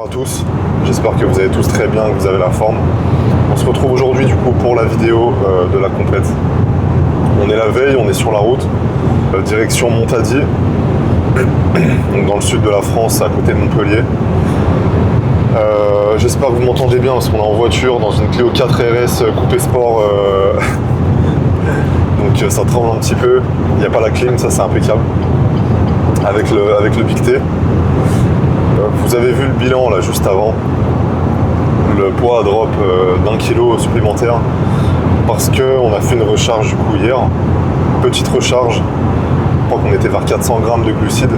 Bonjour à tous, j'espère que vous allez tous très bien, que vous avez la forme. On se retrouve aujourd'hui du coup pour la vidéo de la complète. On est la veille, on est sur la route, direction Montadier, donc dans le sud de la France, à côté de Montpellier. J'espère que vous m'entendez bien parce qu'on est en voiture dans une Clio 4 RS coupé sport, donc ça tremble un petit peu. Il n'y a pas la clim, ça c'est impeccable avec le Pictet. Vous avez vu le bilan là juste avant. Le poids drop d'1 kilo supplémentaire parce qu'on a fait une recharge du coup hier. Petite recharge, je crois qu'on était vers 400 grammes de glucides.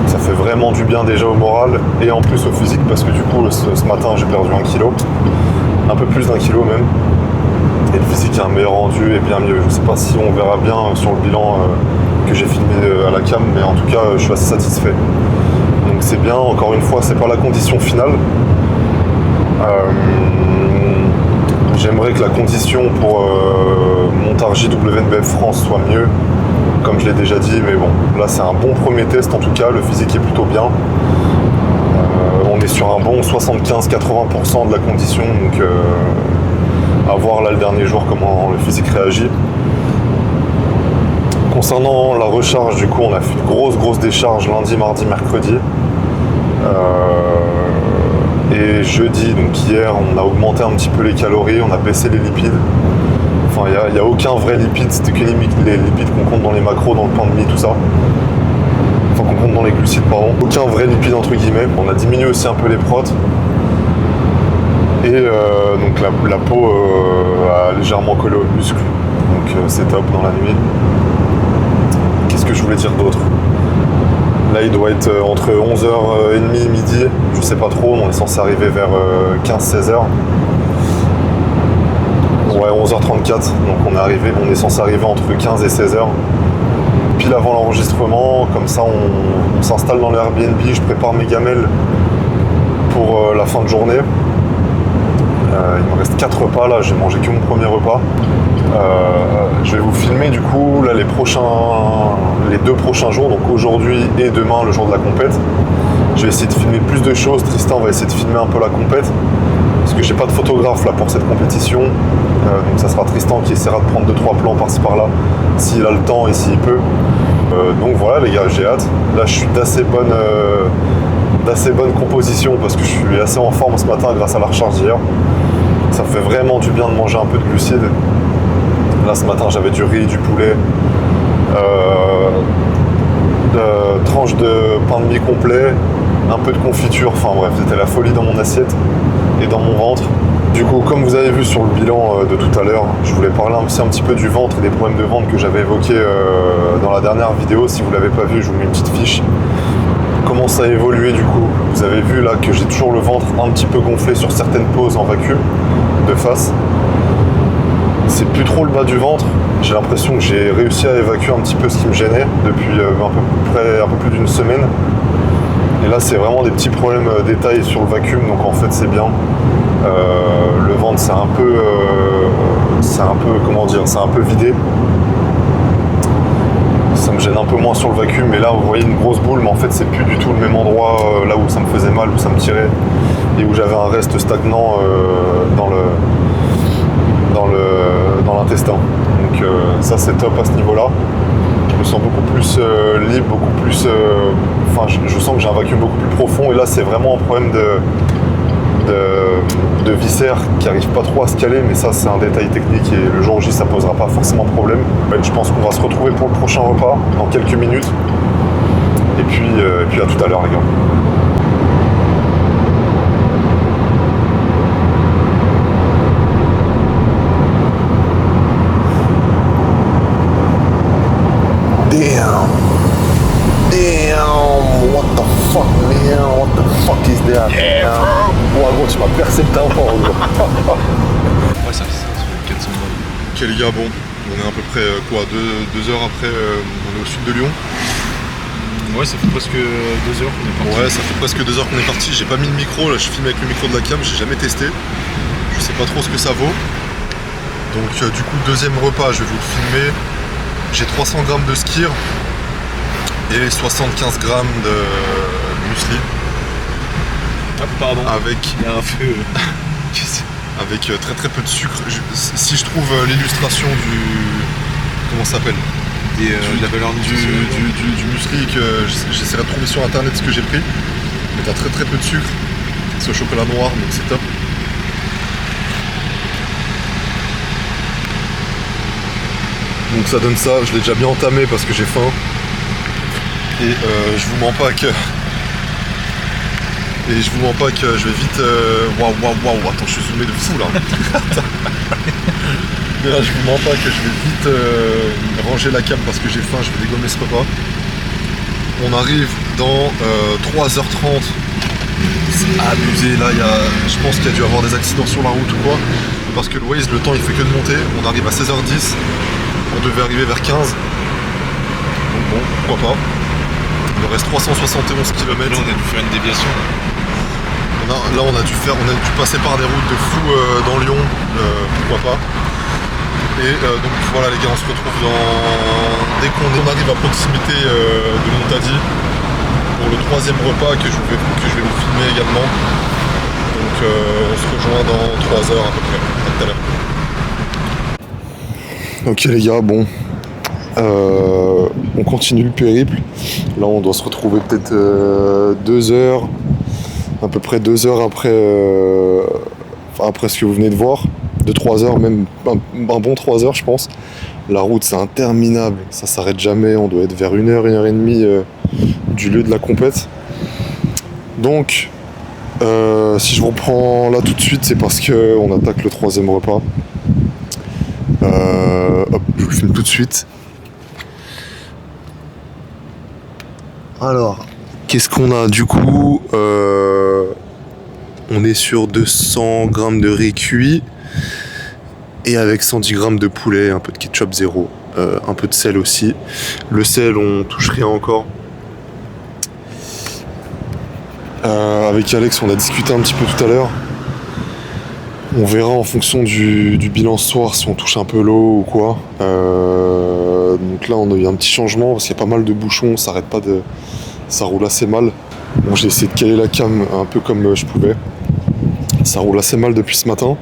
Ça fait vraiment du bien déjà au moral et en plus au physique parce que du coup ce matin j'ai perdu 1 kilo, un peu plus d'1 kilo même. Et le physique a un meilleur rendu et bien mieux. Je sais pas si on verra bien sur le bilan que j'ai filmé à la cam, mais en tout cas je suis assez satisfait. Donc c'est bien, encore une fois, c'est pas la condition finale. J'aimerais que la condition pour Montargis WNBF France soit mieux, comme je l'ai déjà dit, mais bon, là c'est un bon premier test en tout cas, le physique est plutôt bien. On est sur un bon 75-80% de la condition, donc à voir là le dernier jour comment le physique réagit. Concernant la recharge, du coup, on a fait une grosse décharge lundi, mardi, mercredi. Et jeudi, donc hier, on a augmenté un petit peu les calories, on a baissé les lipides. Enfin, il n'y a aucun vrai lipide, c'était que les lipides qu'on compte dans les macros, dans le pain de mie, tout ça. Enfin, qu'on compte dans les glucides, pardon. Aucun vrai lipide, entre guillemets. On a diminué aussi un peu les protes. Et donc la peau a légèrement collé au muscle. Donc c'est top dans la nuit. Qu'est-ce que je voulais dire d'autre? Là, il doit être entre 11h30 midi, je sais pas trop, on est censé arriver vers 15-16h. Ouais, 11h34, donc on est censé arriver entre 15 et 16h. Pile avant l'enregistrement, comme ça on s'installe dans le Airbnb, je prépare mes gamelles pour la fin de journée. Il me reste 4 repas là, j'ai mangé que mon premier repas. Je vais vous filmer du coup là les 2 prochains jours, donc aujourd'hui et demain le jour de la compète. Je vais essayer de filmer plus de choses, Tristan va essayer de filmer un peu la compète parce que j'ai pas de photographe là pour cette compétition, donc ça sera Tristan qui essaiera de prendre 2-3 plans par-ci par-là s'il a le temps et s'il peut. Donc voilà les gars, j'ai hâte. Là je suis d'assez bonne composition parce que je suis assez en forme ce matin grâce à la recharge d'hier. Ça fait vraiment du bien de manger un peu de glucides. Là ce matin j'avais du riz, du poulet, tranches de pain de mie complet, un peu de confiture, enfin bref, c'était la folie dans mon assiette et dans mon ventre. Du coup, comme vous avez vu sur le bilan de tout à l'heure, je voulais parler aussi un petit peu du ventre et des problèmes de ventre que j'avais évoqués dans la dernière vidéo. Si vous ne l'avez pas vu, je vous mets une petite fiche. Comment ça a évolué du coup? Vous avez vu là que j'ai toujours le ventre un petit peu gonflé sur certaines poses en vacuum de face. C'est plus trop le bas du ventre. J'ai l'impression que j'ai réussi à évacuer un petit peu ce qui me gênait depuis un peu plus d'une semaine. Et là c'est vraiment des petits problèmes détails sur le vacuum, donc en fait c'est bien. Le ventre c'est un peu comment dire, c'est un peu vidé. Ça me gêne un peu moins sur le vacuum, mais là vous voyez une grosse boule, mais en fait c'est plus du tout le même endroit là où ça me faisait mal, où ça me tirait et où j'avais un reste stagnant dans l'intestin. Donc ça c'est top à ce niveau-là. Je me sens beaucoup plus libre, beaucoup plus. Enfin, je sens que j'ai un vacuum beaucoup plus profond et là c'est vraiment un problème de viscères qui n'arrive pas trop à se caler, mais ça c'est un détail technique et le jour J ça posera pas forcément de problème. Je pense qu'on va se retrouver pour le prochain repas dans quelques minutes et puis à tout à l'heure les gars. Damn, what the fuck man, what the fuck is that? Yeah, bro. Oh gros, tu m'as percé le tympan gros. Ouais, ça fait 400 balles. Ok les gars, bon, on est à peu près 2 heures après, on est au sud de Lyon. Ouais, ça fait presque 2 heures qu'on est parti. Ouais, ça fait presque 2 heures qu'on est parti. J'ai pas mis le micro, là je filme avec le micro de la cam, j'ai jamais testé. Je sais pas trop ce que ça vaut. Donc du coup, deuxième repas, je vais vous le filmer. J'ai 300 grammes de skyr et 75 grammes de muesli. Ah, pardon. avec Il y a un feu. avec très très peu de sucre. Si je trouve l'illustration du... Comment ça s'appelle La valeur du muesli que j'essaierai de trouver sur internet ce que j'ai pris. Mais t'as très très peu de sucre. C'est au chocolat noir, donc c'est top. Donc ça donne ça, je l'ai déjà bien entamé parce que j'ai faim. Et je vous mens pas que... Et je vous mens pas que je vais vite... Waouh, attends, je suis zoomé de fou là. Mais là, je vous mens pas que je vais vite ranger la cam parce que j'ai faim, je vais dégommer ce repas. On arrive dans 3h30. C'est abusé, là, je pense qu'il y a dû avoir des accidents sur la route ou quoi. Parce que le Waze, le temps, il fait que de monter. On arrive à 16h10. On devait arriver vers 15. Donc bon, pourquoi pas. Il nous reste 371 km. Là, on a dû faire une déviation. Là, on a dû passer par des routes de fou dans Lyon, pourquoi pas. Et donc voilà les gars, on se retrouve dès qu'on arrive à proximité de Montady pour le 3e repas que je vais vous filmer également. Donc on se rejoint dans 3 heures à peu près. À tout à l'heure. Ok les gars, bon. On continue le périple. Là on doit se retrouver peut-être 2 heures. À peu près 2 heures après ce que vous venez de voir, de 3 heures, même un bon 3 heures je pense. La route c'est interminable, ça s'arrête jamais, on doit être vers 1 heure, 1 heure et demie du lieu de la compète. Donc si je reprends là tout de suite, c'est parce qu'on attaque le 3e repas. Hop, je vous le filme tout de suite. Alors, qu'est-ce qu'on a du coup on est sur 200 grammes de riz cuit et avec 110 grammes de poulet, un peu de ketchup zéro, un peu de sel aussi. Le sel, on touche rien encore. Avec Alex, on a discuté un petit peu tout à l'heure. On verra en fonction du bilan ce soir si on touche un peu l'eau ou quoi. Donc là, on a eu un petit changement parce qu'il y a pas mal de bouchons, ça roule assez mal. Bon, j'ai essayé de caler la cam un peu comme je pouvais. Ça roule assez mal depuis ce matin.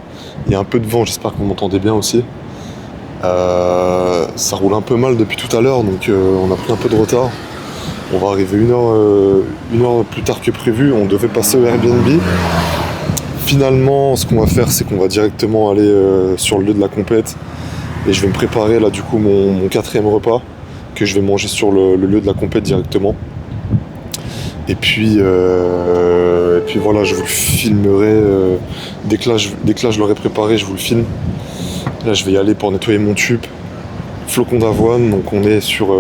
Il y a un peu de vent, j'espère que vous m'entendez bien aussi. Ça roule un peu mal depuis tout à l'heure, donc on a pris un peu de retard. On va arriver une heure plus tard que prévu. On devait passer au Airbnb. Finalement, ce qu'on va faire, c'est qu'on va directement aller sur le lieu de la compète. Et je vais me préparer là du coup mon 4e repas que je vais manger sur le lieu de la compète directement. Et puis voilà, je vous le filmerai dès que là je l'aurai préparé, je vous le filme. Là je vais y aller pour nettoyer mon tube. Flocons d'avoine, donc on est sur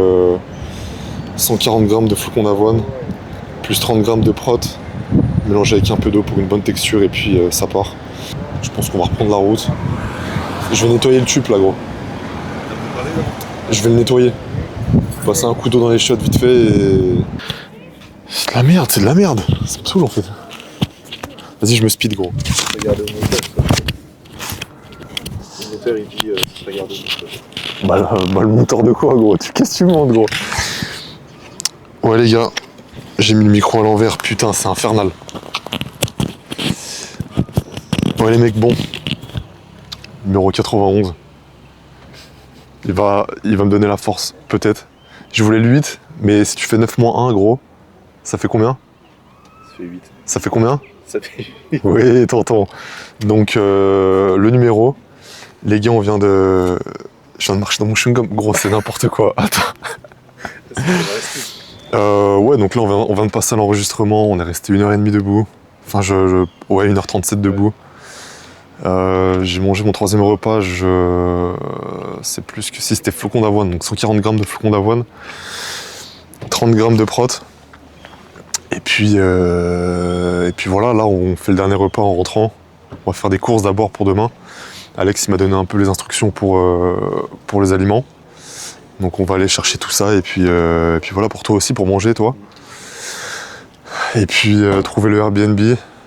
140 grammes de flocons d'avoine, plus 30 grammes de prot, mélangé avec un peu d'eau pour une bonne texture et puis ça part. Je pense qu'on va reprendre la route. Je vais nettoyer le tube là gros. Je vais le nettoyer. Passer un coup d'eau dans les chiottes vite fait et... C'est de la merde, ça me saoule en fait. Vas-y, je me speed gros. Regardez le moteur. Le moteur il dit regardez le moteur. Bah le moteur de quoi gros? Qu'est-ce que tu demandes gros? Ouais les gars, j'ai mis le micro à l'envers, putain c'est infernal. Ouais les mecs, bon. Numéro 91. Il va me donner la force, peut-être. Je voulais le 8, mais si tu fais 9 moins 1 gros, ça fait combien? Ça fait 8. Ça fait combien? Ça fait 8. Oui, tonton. Donc, le numéro. Les gars, je viens de marcher dans mon chewing-gum. Gros, c'est n'importe quoi. Attends. Ouais, donc là, on vient de passer à l'enregistrement. On est resté 1h30 debout. Enfin, ouais, 1h37 debout. J'ai mangé mon 3e repas. C'est plus que si c'était flocons d'avoine. Donc, 140 grammes de flocons d'avoine. 30 grammes de prot. Et puis voilà, là on fait le dernier repas en rentrant. On va faire des courses d'abord pour demain. Alex il m'a donné un peu les instructions pour les aliments. Donc on va aller chercher tout ça et puis voilà pour toi aussi, pour manger toi. Et puis trouver le Airbnb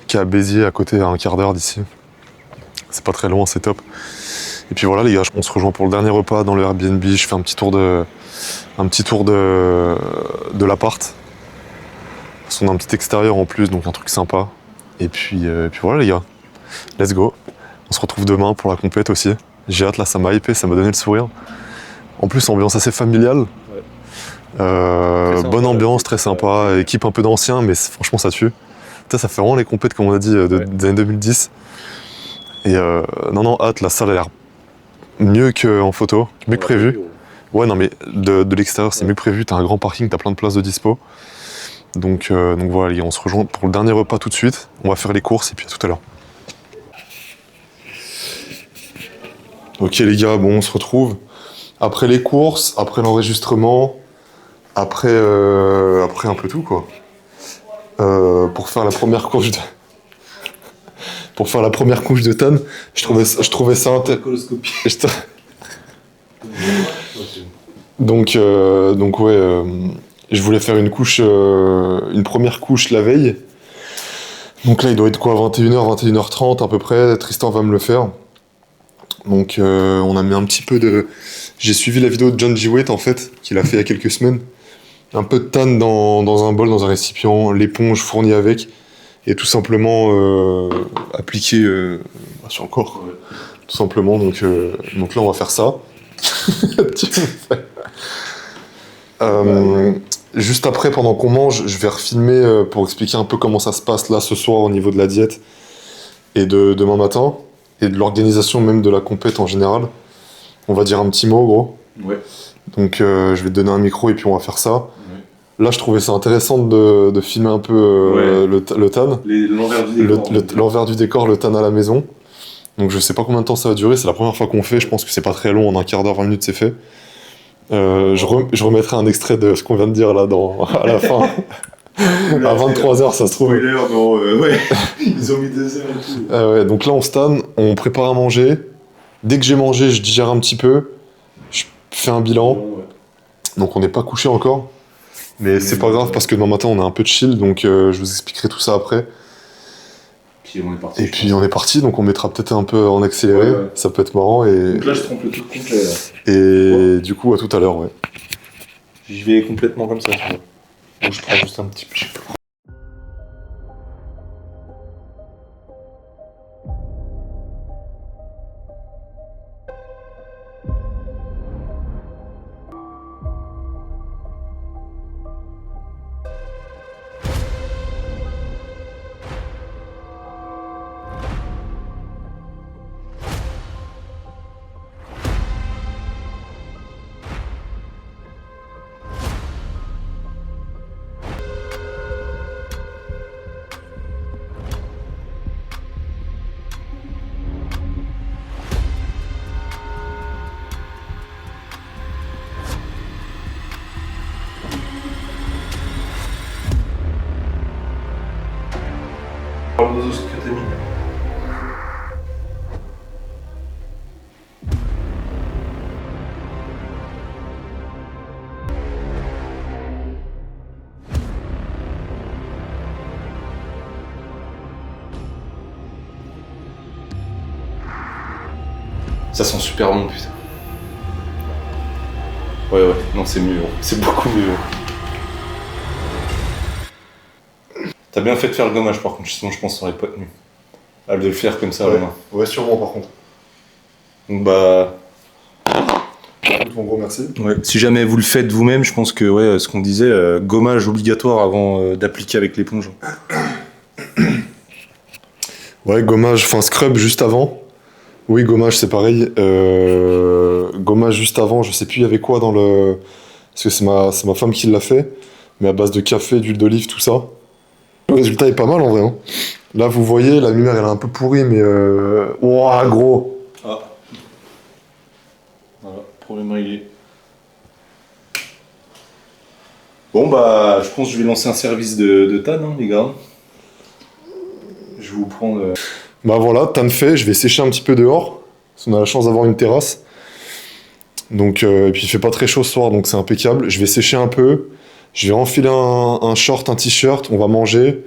qui est à Béziers à côté, à 1/4 d'heure d'ici. C'est pas très loin, c'est top. Et puis voilà les gars, on se rejoint pour le dernier repas dans le Airbnb. Je fais un petit tour de l'appart. On a un petit extérieur en plus, donc un truc sympa. Et puis voilà les gars, let's go. On se retrouve demain pour la compète aussi. J'ai hâte, là ça m'a hypé, ça m'a donné le sourire. En plus ambiance assez familiale. Bonne ambiance, très sympa, équipe un peu d'anciens, mais franchement ça tue. Ça fait vraiment les compètes comme on a dit des années 2010. Et non, hâte, la salle a l'air mieux qu'en photo, mieux que prévu. Ouais, non, mais de l'extérieur, c'est mieux que prévu. T'as un grand parking, t'as plein de places de dispo. Donc voilà, les gars, on se rejoint pour le dernier repas tout de suite. On va faire les courses et puis à tout à l'heure. Ok, les gars, bon, on se retrouve. Après les courses, après l'enregistrement, après un peu tout, quoi. Pour faire la première couche de... Pour faire la première couche de Tan, je trouvais ça intéressant. Donc ouais, je voulais faire une première couche la veille. Donc là, il doit être quoi, 21h, 21h30 à peu près. Tristan va me le faire. Donc on a mis un petit peu de... J'ai suivi la vidéo de John G. Waite en fait, qu'il a fait il y a quelques semaines. Un peu de Tan dans un bol, dans un récipient, l'éponge fournie avec. Et tout simplement appliquer sur le corps. Ouais. Tout simplement, donc là on va faire ça. Juste après, pendant qu'on mange, je vais refilmer pour expliquer un peu comment ça se passe là ce soir au niveau de la diète et de demain matin et de l'organisation même de la compète en général. On va dire un petit mot gros. Ouais. Donc je vais te donner un micro et puis on va faire ça. Ouais. Là je trouvais ça intéressant de filmer un peu le tan. L'envers du décor, le tan à la maison. Donc je sais pas combien de temps ça va durer, c'est la première fois qu'on fait, je pense que c'est pas très long, en un quart d'heure, 20 minutes c'est fait. Je remettrai un extrait de ce qu'on vient de dire là à la fin. À 23h ça se trouve. Spoiler, non, ouais, ils ont mis 2 heures et tout. Ouais, donc là on stan, on prépare à manger. Dès que j'ai mangé, je digère un petit peu, je fais un bilan. Ouais. Donc on n'est pas couché encore. Mais c'est pas grave parce que demain matin on a un peu de chill, donc je vous expliquerai tout ça après. Puis on est parti. Et puis on est parti, donc on mettra peut-être un peu en accéléré, ouais. Ça peut être marrant. Et... Donc là je trempe le truc complet là. Et du coup à tout à l'heure, ouais. J'y vais complètement comme ça, tu vois. Donc je prends juste un petit peu. Parle-nous de ce que t'as mis. Ça sent super bon, putain. Ouais, non, c'est mieux, c'est beaucoup mieux. T'as bien fait de faire le gommage par contre, sinon je pense que ça aurait pas tenu. De le faire comme ça, ouais. À la main. Ouais, sûrement par contre. Donc bah... Bon gros, merci. Ouais. Si jamais vous le faites vous-même, je pense que ouais, ce qu'on disait, gommage obligatoire avant d'appliquer avec l'éponge. Ouais, gommage, enfin scrub juste avant. Oui, gommage c'est pareil. Gommage juste avant, je sais plus il y avait quoi dans le... Parce que c'est ma femme qui l'a fait. Mais à base de café, d'huile d'olive, tout ça. Le résultat est pas mal en vrai. Hein. Là vous voyez, la lumière elle est un peu pourrie, mais... Ouah, gros. Ah. Voilà, problème réglé. Bon bah, je pense que je vais lancer un service de tan, hein, les gars. Je vais vous prendre... Bah voilà, tan fait, je vais sécher un petit peu dehors. Parce qu'on a la chance d'avoir une terrasse. Donc, et puis il fait pas très chaud ce soir, donc c'est impeccable. Je vais sécher un peu. Je vais enfiler un short, un t-shirt, on va manger.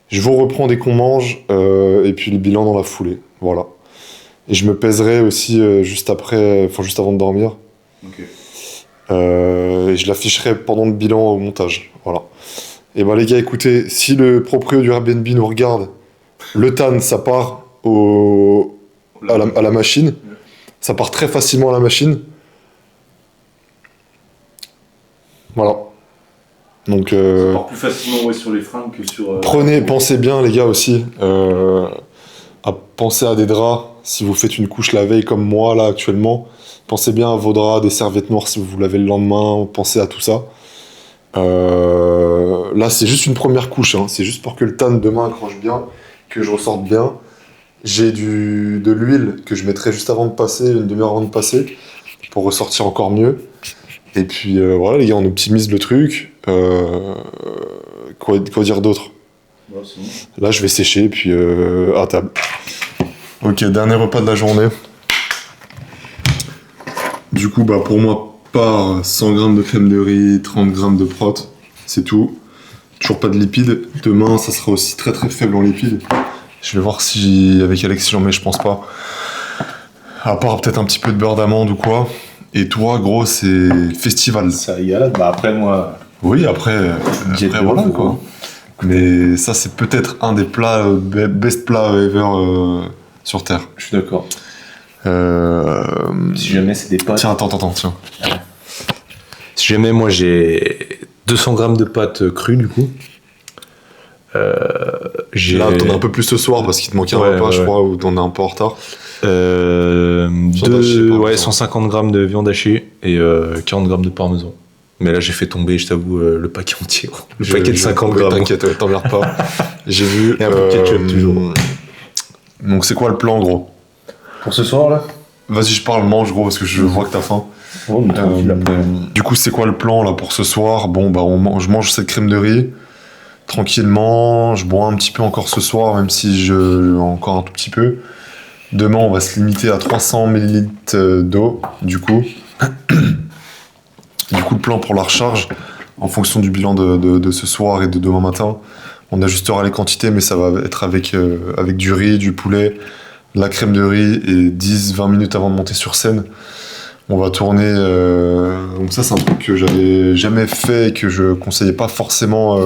Je vous reprends dès qu'on mange, et puis le bilan dans la foulée. Voilà. Et je me pèserai aussi juste après, enfin juste avant de dormir. Ok. Et je l'afficherai pendant le bilan au montage. Voilà. Et bah les gars, écoutez, si le proprio du Airbnb nous regarde, Le TAN, ça part à la machine. Ça part très facilement à la machine. Voilà. Donc, Ça part plus facilement sur les fringues que sur... pensez bien les gars aussi, à penser à des draps si vous faites une couche la veille comme moi là actuellement. Pensez bien à vos draps, des serviettes noires si vous vous lavez le lendemain, pensez à tout ça. Là c'est juste une première couche, hein. C'est juste pour que le tan demain accroche bien, que je ressorte bien. J'ai de l'huile que je mettrai juste avant de passer, une demi-heure avant de passer, pour ressortir encore mieux. Et puis voilà les gars, on optimise le truc. Quoi dire d'autre? Ouais, c'est bon. Là je vais sécher, puis à table. Ok, dernier repas de la journée. Du coup, bah pour moi, part 100 grammes de crème de riz, 30 grammes de prot, c'est tout. Toujours pas de lipides. Demain, ça sera aussi très très faible en lipides. Je vais voir si avec Alex j'en mets, je pense pas. À part peut-être un petit peu de beurre d'amande ou quoi. Et toi, gros, c'est festival. Ça y est, bah après moi... Oui, après voilà quoi. Mais ça, c'est peut-être un des plats, best plats ever sur Terre. Je suis d'accord. Si jamais c'est des pâtes... Tiens, attends. Si jamais moi j'ai 200 grammes de pâtes crues du coup. Là, t'en as un peu plus ce soir parce qu'il te manquait un repas, je crois, ou t'en es un peu en retard. 150 grammes de viande hachée et 40 grammes de parmesan. Mais là, j'ai fait tomber, je t'avoue, le paquet entier. Le paquet de 50 grammes. T'inquiète, t'emmerdes pas. J'ai vu. Et un peu de ketchup, toujours. Donc, c'est quoi le plan, gros? Pour ce soir, là? Vas-y, je parle, mange, gros, parce que je vois que t'as faim. Oh, mais tranquille, après. Du coup, c'est quoi le plan, là, pour ce soir? Bon, bah, je mange cette crème de riz. Tranquillement, je bois un petit peu encore ce soir, même si encore un tout petit peu. Demain, on va se limiter à 300 ml d'eau, du coup. Du coup, le plan pour la recharge, en fonction du bilan de ce soir et de demain matin, on ajustera les quantités, mais ça va être avec du riz, du poulet, la crème de riz et 10-20 minutes avant de monter sur scène. On va tourner... donc ça, c'est un truc que j'avais jamais fait et que je conseillais pas forcément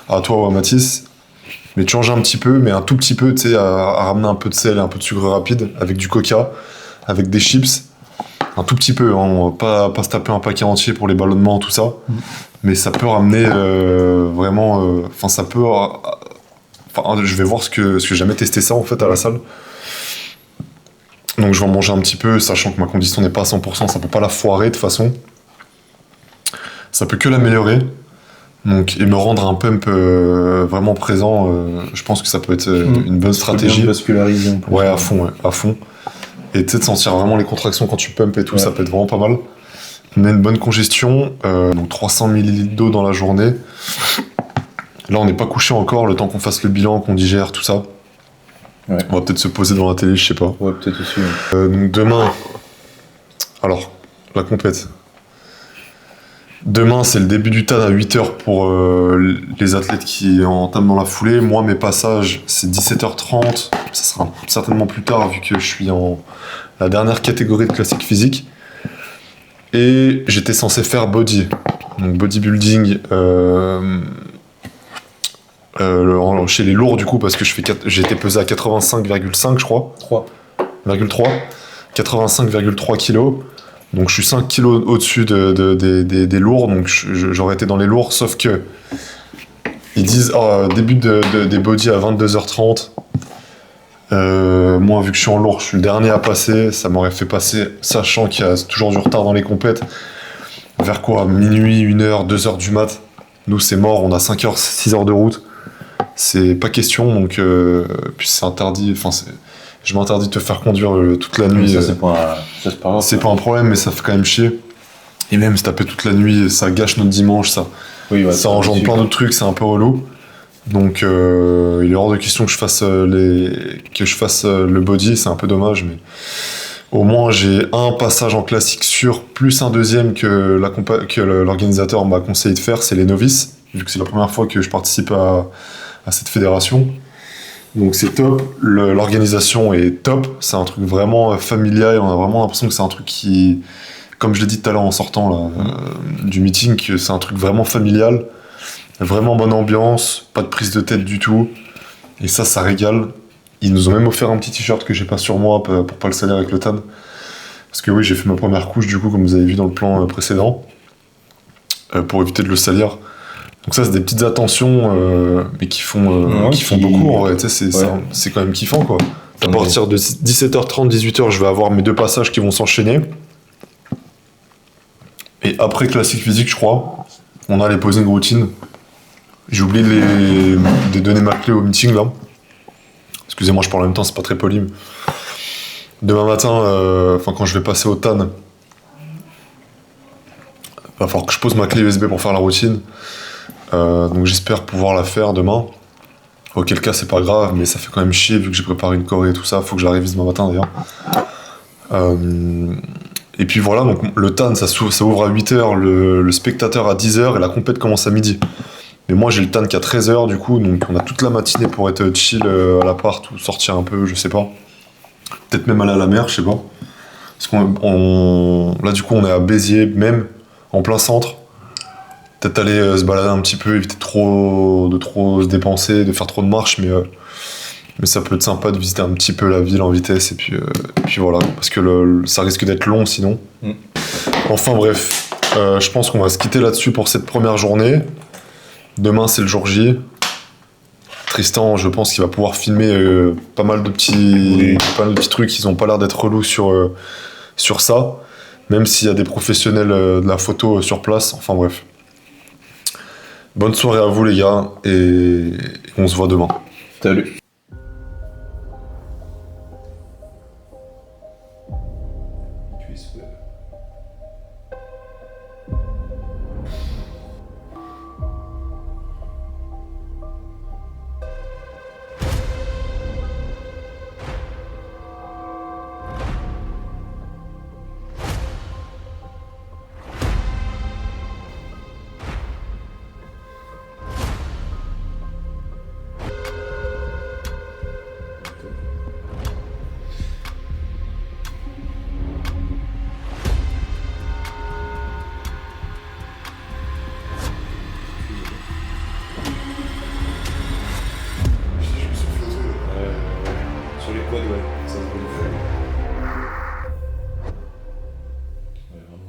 à toi ou à Mathis. Mais de changer un petit peu, mais un tout petit peu, tu sais, à ramener un peu de sel et un peu de sucre rapide, avec du coca, avec des chips. Un tout petit peu, hein, on va pas se taper un paquet entier pour les ballonnements, tout ça. Mais ça peut ramener vraiment... Enfin, ça peut... je vais voir parce que j'ai jamais testé ça, en fait, à la salle. Donc je vais en manger un petit peu, sachant que ma condition n'est pas à 100%, ça peut pas la foirer de toute façon. Ça peut que l'améliorer. Donc, et me rendre un pump vraiment présent, je pense que ça peut être une bonne stratégie. Bien vasculariser un peu. Ouais, à fond. Et tu sais, de sentir vraiment les contractions quand tu pumps et tout, ça peut être vraiment pas mal. On a une bonne congestion, donc 300 ml d'eau dans la journée. Là, on n'est pas couché encore, le temps qu'on fasse le bilan, qu'on digère, tout ça. Ouais. On va peut-être se poser devant la télé, je sais pas. Ouais, peut-être aussi. Donc demain, alors, la compète. Demain, c'est le début du TAN à 8h pour les athlètes qui entament dans la foulée. Moi, mes passages, c'est 17h30. Ça sera certainement plus tard vu que je suis en la dernière catégorie de classique physique. Et j'étais censé faire body. Donc bodybuilding chez les lourds du coup parce que j'ai été pesé à 85,5 je crois. 3,3. 85,3 kilos. Donc je suis 5 kilos au-dessus des lourds, donc j'aurais été dans les lourds, sauf que ils disent début des body à 22h30. Moi, vu que je suis en lourd, je suis le dernier à passer, ça m'aurait fait passer, sachant qu'il y a toujours du retard dans les compètes, vers quoi? Minuit, 1h, 2h du mat. Nous, c'est mort, on a 5h, 6h de route. C'est pas question, donc puis c'est interdit, je m'interdis de te faire conduire toute la nuit. Ça, c'est pas grave. C'est pas un problème, mais ça fait quand même chier. Et même se taper toute la nuit, ça gâche notre dimanche, ça. Oui, ouais, ça engendre plein d'autres trucs, c'est un peu relou. Donc il est hors de question que je fasse le body, c'est un peu dommage, mais au moins j'ai un passage en classique sûr, plus un deuxième que l'organisateur m'a conseillé de faire, c'est les novices, vu que c'est la première fois que je participe à cette fédération. Donc c'est top, l'organisation est top, c'est un truc vraiment familial, on a vraiment l'impression que c'est un truc qui, comme je l'ai dit tout à l'heure en sortant là, du meeting, que c'est un truc vraiment familial, vraiment bonne ambiance, pas de prise de tête du tout, Et ça régale. Ils nous ont même offert un petit t-shirt que j'ai pas sur moi pour pas le salir avec le tan. Parce que oui, j'ai fait ma première couche du coup, comme vous avez vu dans le plan précédent, pour éviter de le salir. Donc ça, c'est des petites attentions, mais qui font beaucoup en vrai. Tu sais, c'est quand même kiffant quoi. À partir de 17h30, 18h, je vais avoir mes 2 passages qui vont s'enchaîner. Et après classique physique, je crois, on a les posing routines. J'ai oublié de donner ma clé au meeting là. Excusez-moi, je parle en même temps, c'est pas très poli. Mais demain matin, quand je vais passer au TAN, va falloir que je pose ma clé USB pour faire la routine. Donc j'espère pouvoir la faire demain. Auquel cas, c'est pas grave, mais ça fait quand même chier vu que j'ai préparé une choré et tout ça. Faut que je la révise demain matin d'ailleurs. Et puis voilà, donc le TAN, ça ouvre à 8h, le spectateur à 10h et la compète commence à midi. Mais moi, j'ai le TAN qu'à 13h du coup, donc on a toute la matinée pour être chill à l'appart ou sortir un peu, je sais pas. Peut-être même aller à la mer, je sais pas. Parce là, du coup, on est à Béziers, même, en plein centre. Peut-être aller se balader un petit peu, éviter de trop se dépenser, de faire trop de marches, mais ça peut être sympa de visiter un petit peu la ville en vitesse, et puis voilà, parce que ça risque d'être long sinon. Enfin bref, je pense qu'on va se quitter là-dessus pour cette première journée. Demain, c'est le jour J. Tristan, je pense qu'il va pouvoir filmer pas mal de petits trucs, ils ont pas l'air d'être relous sur ça, même s'il y a des professionnels de la photo sur place, enfin bref. Bonne soirée à vous les gars, et on se voit demain. Salut. Sur les quads, ouais, ça se peut le faire. Ouais, vraiment.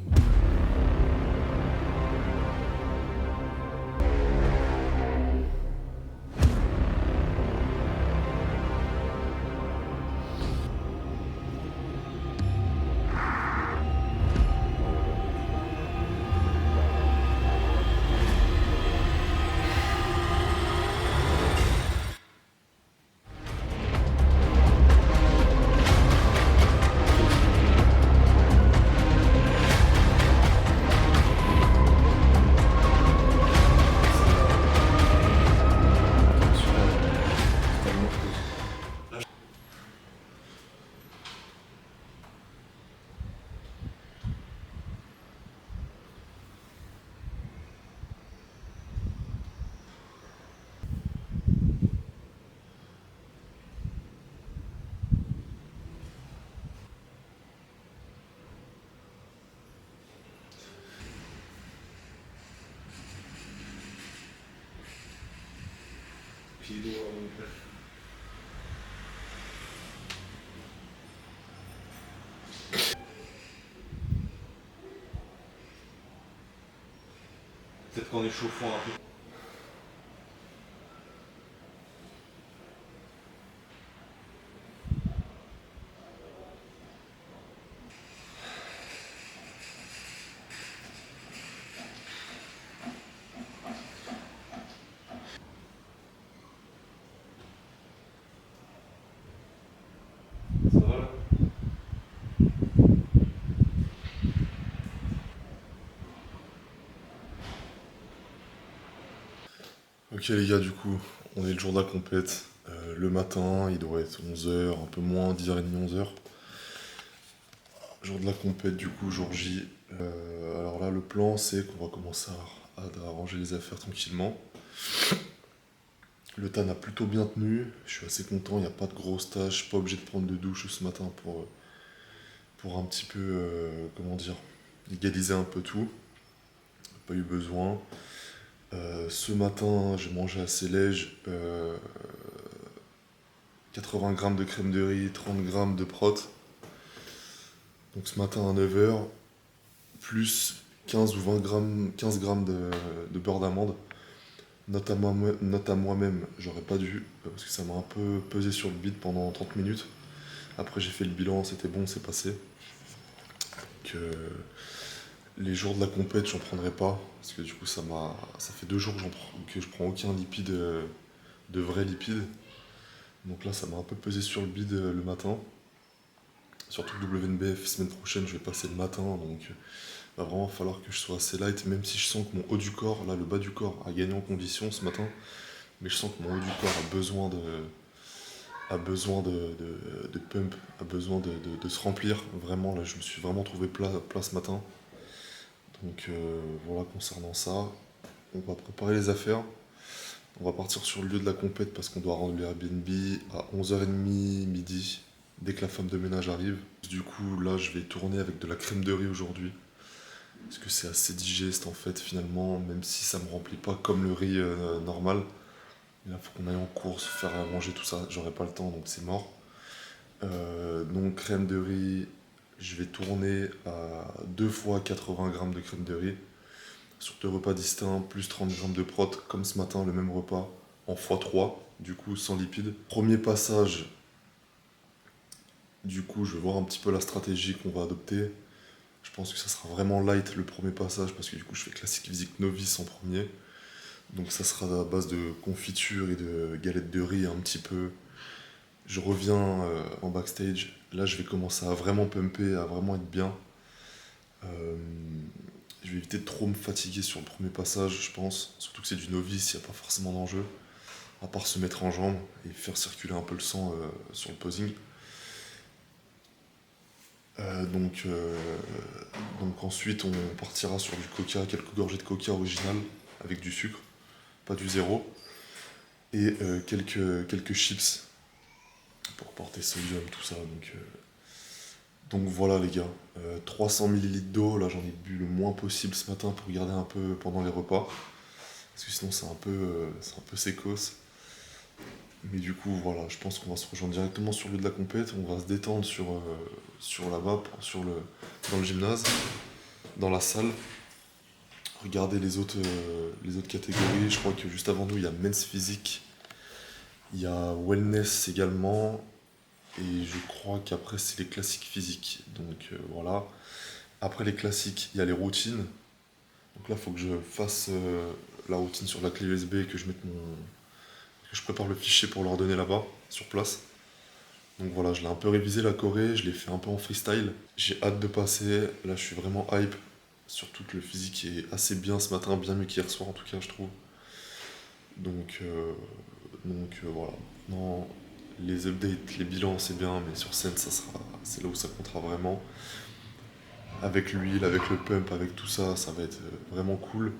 Peut-être qu'en échauffant un peu. Ça va là? Ok les gars, du coup, on est le jour de la compète. Le matin, il doit être 11h, un peu moins, 10h30, 11h. Jour de la compète, du coup, jour J. Alors là, le plan, c'est qu'on va commencer à ranger les affaires tranquillement. Le TAN a plutôt bien tenu, je suis assez content, il n'y a pas de grosses tâches, je suis pas obligé de prendre de douche ce matin pour un petit peu, comment dire, égaliser un peu tout. Pas eu besoin. Ce matin, j'ai mangé assez léger. 80 grammes de crème de riz, 30 grammes de prot. Donc ce matin à 9h, plus 15 ou 20 grammes, 15 grammes de beurre d'amande. Note à moi-même, j'aurais pas dû, parce que ça m'a un peu pesé sur le bide pendant 30 minutes. Après j'ai fait le bilan, c'était bon, c'est passé. Donc, les jours de la compète, j'en prendrai pas, parce que du coup ça fait 2 jours que je prends aucun lipide, de vrais lipides. Donc là ça m'a un peu pesé sur le bide le matin. Surtout que WNBF, semaine prochaine, je vais passer le matin, donc il va vraiment falloir que je sois assez light, même si je sens que mon haut du corps, là le bas du corps, a gagné en condition ce matin, mais je sens que mon haut du corps a besoin de pump, a besoin de se remplir. Vraiment, là je me suis vraiment trouvé plat ce matin. Donc voilà, concernant ça, on va préparer les affaires. On va partir sur le lieu de la compète parce qu'on doit rendre l'Airbnb à 11h30 midi, dès que la femme de ménage arrive. Du coup, là, je vais tourner avec de la crème de riz aujourd'hui. Parce que c'est assez digeste en fait, finalement, même si ça me remplit pas comme le riz normal. Il faut qu'on aille en course, faire à manger tout ça. J'aurai pas le temps, donc c'est mort. Donc, crème de riz, je vais tourner à 2 fois 80 grammes de crème de riz. Sur 2 repas distincts, plus 30 grammes de prot, comme ce matin, le même repas, en x3, du coup, sans lipides. Premier passage. Du coup, je vais voir un petit peu la stratégie qu'on va adopter. Je pense que ça sera vraiment light le premier passage parce que du coup, je fais classique physique novice en premier. Donc ça sera à base de confiture et de galettes de riz un petit peu. Je reviens en backstage. Là, je vais commencer à vraiment pumper, à vraiment être bien. Je vais éviter de trop me fatiguer sur le premier passage, je pense. Surtout que c'est du novice, il n'y a pas forcément d'enjeu. À part se mettre en jambe et faire circuler un peu le sang sur le posing. Donc ensuite on partira sur du coca, quelques gorgées de coca original avec du sucre, pas du zéro, et quelques chips pour porter sodium, tout ça. Donc voilà les gars, 300 ml d'eau, là j'en ai bu le moins possible ce matin pour garder un peu pendant les repas, parce que sinon c'est un peu sécos. Mais du coup, voilà, je pense qu'on va se rejoindre directement sur le lieu de la compète. On va se détendre sur là-bas, dans le gymnase, dans la salle. Regarder les autres catégories. Je crois que juste avant nous, il y a Men's Physique. Il y a Wellness également. Et je crois qu'après, c'est les classiques physiques. Donc voilà. Après les classiques, il y a les routines. Donc là, il faut que je fasse la routine sur la clé USB et que je prépare le fichier pour leur donner là-bas, sur place. Donc voilà, je l'ai un peu révisé la choré, je l'ai fait un peu en freestyle. J'ai hâte de passer, là je suis vraiment hype. Surtout que le physique est assez bien ce matin, bien mieux qu'hier soir en tout cas je trouve. Donc voilà. Non, les updates, les bilans c'est bien, mais sur scène c'est là où ça comptera vraiment. Avec l'huile, avec le pump, avec tout ça, ça va être vraiment cool.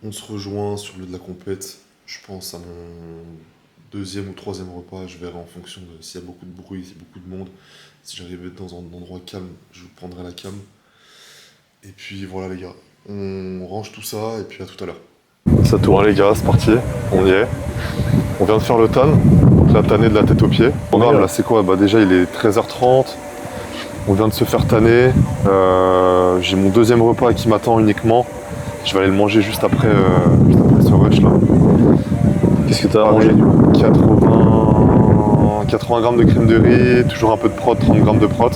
On se rejoint sur le lieu de la compète, je pense à mon 2e ou 3e repas, je verrai en fonction de s'il y a beaucoup de bruit, s'il y a beaucoup de monde. Si j'arrive à être dans un endroit calme, je vous prendrai la cam. Et puis voilà les gars, on range tout ça et puis à tout à l'heure. Ça tourne les gars, c'est parti, on y est. On vient de faire le tan, donc la tannée de la tête aux pieds. Le programme là c'est quoi? Déjà il est 13h30, on vient de se faire tanner. J'ai mon 2e repas qui m'attend uniquement. Je vais aller le manger juste après ce rush là. Qu'est-ce que t'as mangé du coup? 80 grammes de crème de riz, toujours un peu de prot, 30 grammes de prot.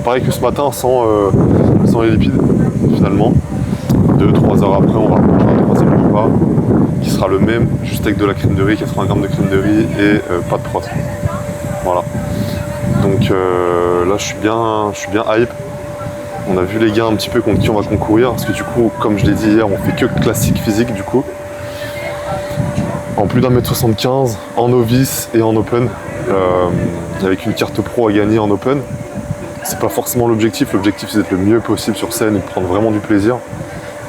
Pareil que ce matin sans les lipides finalement. 2-3 heures après on va manger un 3e repas qui sera le même, juste avec de la crème de riz, 80 grammes de crème de riz et pas de prot. Voilà. Donc là je suis bien hype. On a vu les gars un petit peu contre qui on va concourir, parce que du coup, comme je l'ai dit hier, on fait que classique physique du coup. En plus d'1m75, en novice et en open, avec une carte pro à gagner en open. C'est pas forcément l'objectif c'est d'être le mieux possible sur scène et de prendre vraiment du plaisir.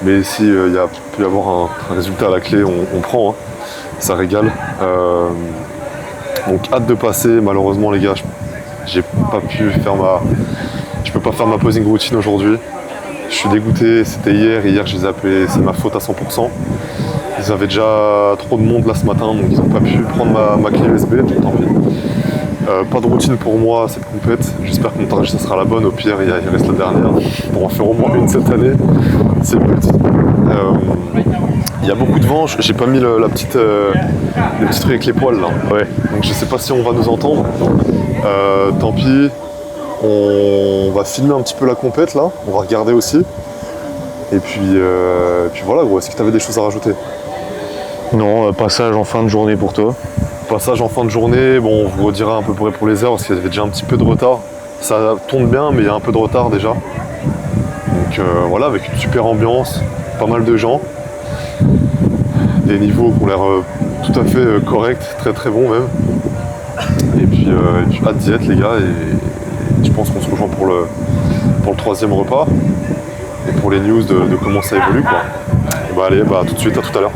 Mais si il peut y avoir un résultat à la clé, on prend, hein. Ça régale. Donc hâte de passer, malheureusement les gars, je peux pas faire ma posing routine aujourd'hui. Je suis dégoûté, c'était hier j'ai zappé, c'est ma faute à 100%. Ils avaient déjà trop de monde là ce matin, donc ils n'ont pas pu prendre ma clé USB, donc tant pis. Pas de routine pour moi cette compète. J'espère que mon target ça sera la bonne. Au pire, il reste la dernière pour en faire au moins une cette année. C'est le but. Il y a beaucoup de vent. J'ai pas mis le petit truc avec les poils là. Ouais. Donc je sais pas si on va nous entendre. Tant pis. On va filmer un petit peu la compète là. On va regarder aussi. Et puis voilà gros. Est-ce que tu avais des choses à rajouter? Non, passage en fin de journée pour toi. Passage en fin de journée, bon, on vous redira à peu près pour les heures parce qu'il y avait déjà un petit peu de retard. Ça tourne bien, mais il y a un peu de retard déjà. Donc voilà, avec une super ambiance, pas mal de gens. Des niveaux qui ont l'air tout à fait corrects, très très bons même. Et puis hâte d'y être les gars, et je pense qu'on se rejoint pour le troisième repas. Et pour les news de comment ça évolue quoi. Et bah allez, bah tout de suite, à tout à l'heure.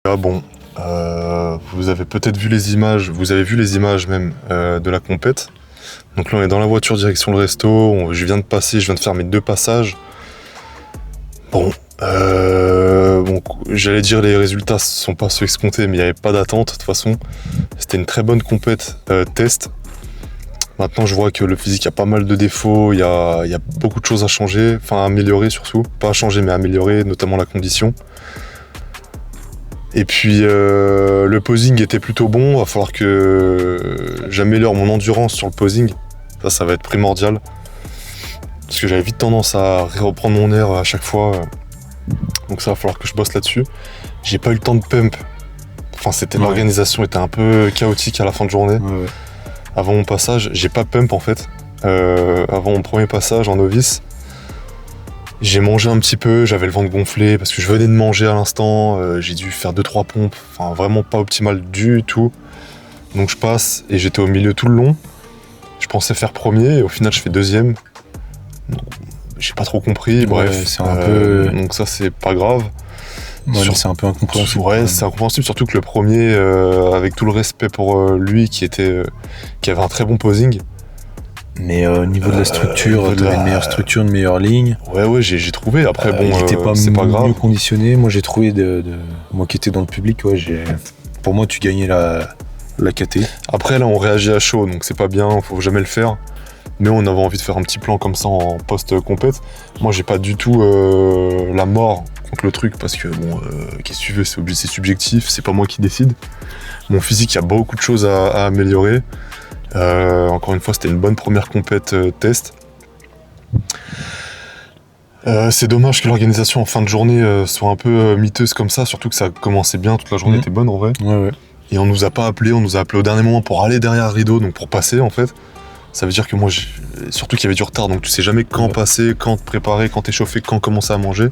Ah bon, vous avez peut-être vu les images, même de la compète. Donc là on est dans la voiture direction le resto, je viens de faire mes 2 passages. Bon, j'allais dire les résultats sont pas ceux escomptés, mais il n'y avait pas d'attente de toute façon. C'était une très bonne compète test. Maintenant je vois que le physique a pas mal de défauts, il y a beaucoup de choses à changer, enfin à améliorer surtout. Pas à changer mais à améliorer, notamment la condition. Et puis le posing était plutôt bon, il va falloir que j'améliore mon endurance sur le posing. Ça va être primordial. Parce que j'avais vite tendance à reprendre mon air à chaque fois. Donc ça va falloir que je bosse là-dessus. J'ai pas eu le temps de pump. Enfin, l'organisation était un peu chaotique à la fin de journée. Ouais. Avant mon passage, j'ai pas pump en fait. Avant mon premier passage en novice, j'ai mangé un petit peu, j'avais le ventre gonflé parce que je venais de manger à l'instant. J'ai dû faire 2-3 pompes. Enfin, vraiment pas optimal du tout. Donc je passe et j'étais au milieu tout le long. Je pensais faire premier et au final je fais deuxième. J'ai pas trop compris, bref. C'est un peu... Donc ça c'est pas grave. Ouais, c'est un peu incompréhensible. Ouais, c'est incompréhensible, surtout que le premier, avec tout le respect pour lui qui avait un très bon posing. Mais au niveau de la structure, t'avais une meilleure structure, une meilleure ligne. Ouais, j'ai trouvé. Après, bon, il était c'est pas grave. mieux conditionné. Moi, j'ai trouvé moi qui étais dans le public, pour moi, tu gagnais la KT. Après, là, on réagit à chaud, donc c'est pas bien, faut jamais le faire. Mais on avait envie de faire un petit plan comme ça en post-compète. Moi, j'ai pas du tout la mort contre le truc parce que, bon, qu'est-ce que tu veux, c'est subjectif, c'est pas moi qui décide. Mon physique, il y a beaucoup de choses à améliorer. Encore une fois, c'était une bonne première compète test. C'est dommage que l'organisation en fin de journée soit un peu miteuse comme ça, surtout que ça commençait bien, toute la journée était bonne en vrai. Ouais. Et on nous a pas appelé, on nous a appelé au dernier moment pour aller derrière le rideau, donc pour passer en fait. Ça veut dire que moi, surtout qu'il y avait du retard, donc tu sais jamais quand passer, quand te préparer, quand t'échauffer, quand commencer à manger.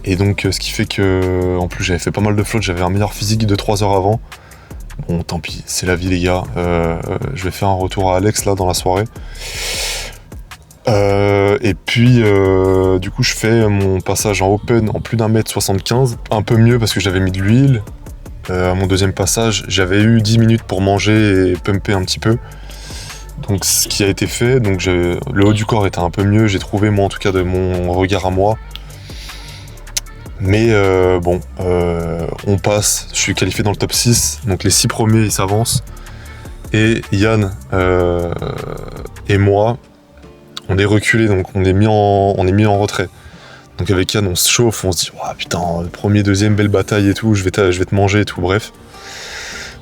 Et donc ce qui fait que, en plus j'avais fait pas mal de flottes, j'avais un meilleur physique de 3 heures avant. Bon tant pis, c'est la vie les gars. Je vais faire un retour à Alex là dans la soirée. Et puis du coup je fais mon passage en open en plus d'1m75. Un peu mieux parce que j'avais mis de l'huile. À mon deuxième passage, j'avais eu 10 minutes pour manger et pumper un petit peu. Donc ce qui a été fait, donc le haut du corps était un peu mieux, j'ai trouvé moi en tout cas de mon regard à moi. Mais on passe, je suis qualifié dans le top 6, donc les 6 premiers ils s'avancent. Et Yann et moi, on est reculés, donc on est mis en retrait. Donc avec Yann on se chauffe, on se dit oh, putain, premier, deuxième, belle bataille et tout, je vais te manger et tout, bref.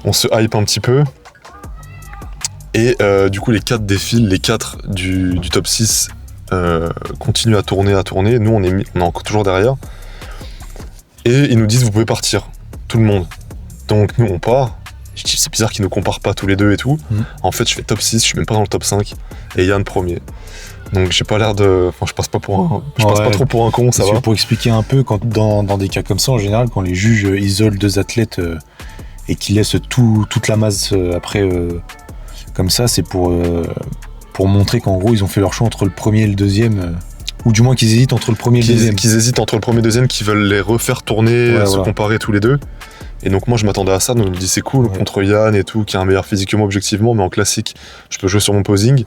On se hype un petit peu. Et du coup les 4 défilent, les 4 du top 6 continuent à tourner. Nous on est encore toujours derrière. Et ils nous disent vous pouvez partir, tout le monde. Donc nous on part. Je dis c'est bizarre qu'ils nous comparent pas tous les deux et tout. En fait je fais top 6, je suis même pas dans le top 5. Et Yann premier. Donc j'ai pas l'air de... Enfin je passe pas trop pour un con, ça va. Pour expliquer un peu, quand dans des cas comme ça, en général, quand les juges isolent 2 athlètes et qu'ils laissent toute la masse après... comme ça, c'est pour montrer qu'en gros, ils ont fait leur choix entre le premier et le deuxième, ou du moins qu'ils hésitent entre le premier et le deuxième. Qu'ils hésitent entre le premier et le deuxième, qu'ils veulent les refaire tourner, comparer tous les deux. Et donc moi, je m'attendais à ça, donc je me dis c'est cool, contre Yann et tout, qui a un meilleur physique que moi objectivement, mais en classique, je peux jouer sur mon posing,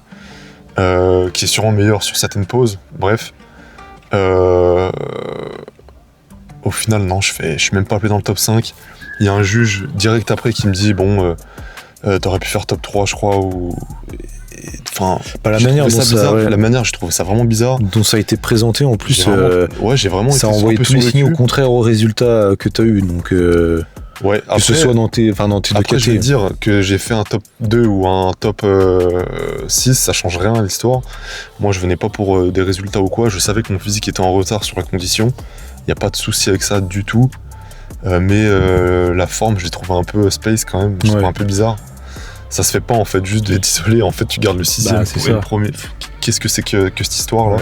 qui est sûrement meilleur sur certaines poses, bref. Au final, non, je suis même pas appelé dans le top 5. Il y a un juge direct après qui me dit bon... t'aurais pu faire top 3 je crois ou... Enfin, la manière je trouvais ça vraiment bizarre. Dont ça a été présenté en plus, j'ai vraiment ça a envoyé tous les signes au contraire au résultat que t'as eu, donc ouais, après, que ce soit dans tes deux après je vais dire que j'ai fait un top 2 ou un top 6, ça change rien à l'histoire. Moi je venais pas pour des résultats ou quoi, je savais que mon physique était en retard sur la condition, y a pas de souci avec ça du tout. Mais la forme, je l'ai trouvé un peu space quand même, je trouve un peu bizarre. Ça se fait pas en fait, juste d'être isolé, en fait tu gardes le 6ème pour le premier. Qu'est-ce que c'est que cette histoire là?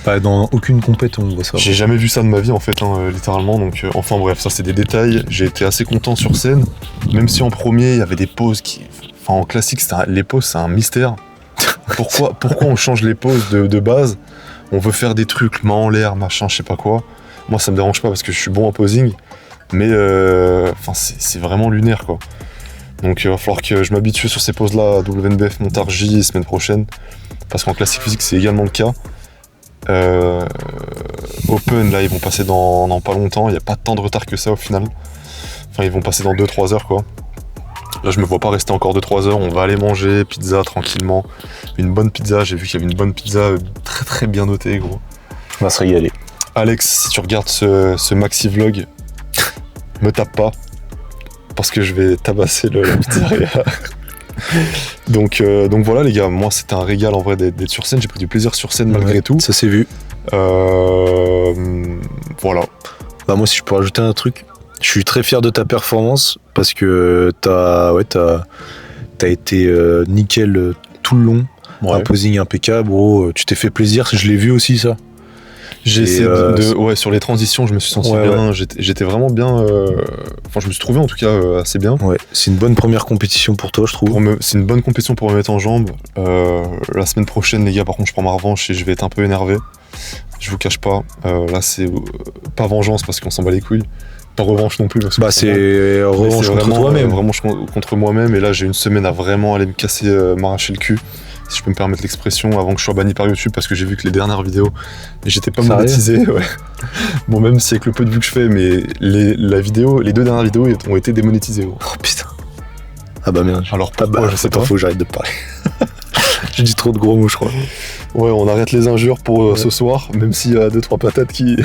Pas dans aucune compète on voit ça. J'ai jamais vu ça de ma vie en fait, littéralement, donc enfin bref, ça c'est des détails. J'ai été assez content sur scène, même si en premier il y avait des poses qui... Enfin en classique, les poses c'est un mystère. Pourquoi on change les poses de base? On veut faire des trucs, main en l'air, machin, je sais pas quoi. Moi ça me dérange pas parce que je suis bon en posing. Mais c'est vraiment lunaire, quoi. Donc il va falloir que je m'habitue sur ces poses-là à WNBF Montargis semaine prochaine. Parce qu'en classique physique, c'est également le cas. Open, là, ils vont passer dans pas longtemps. Il n'y a pas tant de retard que ça au final. Enfin, ils vont passer dans 2-3 heures, quoi. Là, je me vois pas rester encore 2-3 heures. On va aller manger, pizza, tranquillement. Une bonne pizza. J'ai vu qu'il y avait une bonne pizza très très bien notée, gros. On va se régaler. Alex, si tu regardes ce maxi vlog, me tape pas. Parce que je vais tabasser la pizzeria. donc voilà, les gars. Moi, c'était un régal en vrai d'être sur scène. J'ai pris du plaisir sur scène malgré tout. Ça s'est vu. Voilà. Bah, moi, si je peux rajouter un truc. Je suis très fier de ta performance parce que t'as été nickel tout le long, un posing impeccable, gros, tu t'es fait plaisir, je l'ai vu aussi ça. J'ai essayé sur les transitions, je me suis senti bien, j'étais vraiment bien, enfin je me suis trouvé en tout cas assez bien. Ouais, c'est une bonne première compétition pour toi je trouve. C'est une bonne compétition pour me mettre en jambes. La semaine prochaine les gars par contre je prends ma revanche et je vais être un peu énervé, je vous cache pas, là c'est pas vengeance parce qu'on s'en bat les couilles. Pas revanche non plus. Parce que c'est revanche contre toi-même. Vraiment contre moi-même. Et là, j'ai une semaine à vraiment aller me casser, m'arracher le cul, si je peux me permettre l'expression, avant que je sois banni par YouTube, parce que j'ai vu que les dernières vidéos, j'étais pas monétisé. Ouais. Bon, même si avec le peu de vues que je fais, mais les 2 dernières vidéos ont été démonétisées. Gros. Oh putain. Ah bah merde. Alors pourquoi, je sais pas. Faut que j'arrête de parler. J'ai dit trop de gros mots, je crois. Ouais, on arrête les injures pour ce soir, même s'il y a 2-3 patates qui...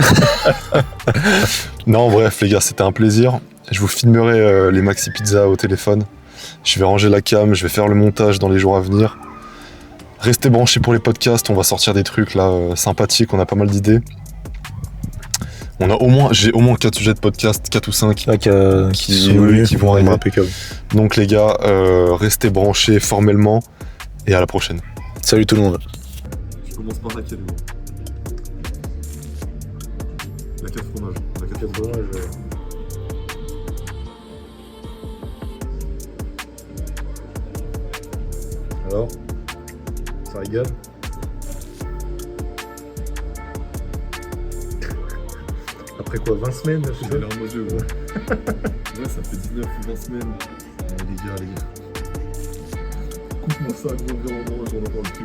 Non, bref, les gars, c'était un plaisir. Je vous filmerai les maxi pizzas au téléphone. Je vais ranger la cam, je vais faire le montage dans les jours à venir. Restez branchés pour les podcasts, on va sortir des trucs là sympathiques, on a pas mal d'idées. J'ai au moins 4 sujets de podcast, 4 ou 5 qui vont arriver. Impeccable. Donc les gars, restez branchés formellement et à la prochaine. Salut tout le monde. Je commence par laquelle, gros ? La 4 fromages. La 4 fromages. Alors, ça régale ? Après quoi, 20 semaines là, j'ai l'air en mode jeu, gros. Ouais, ça fait 19 ou 20 semaines. Les gars. Coupe-moi ça, gros, vraiment, j'en ai pas le cul.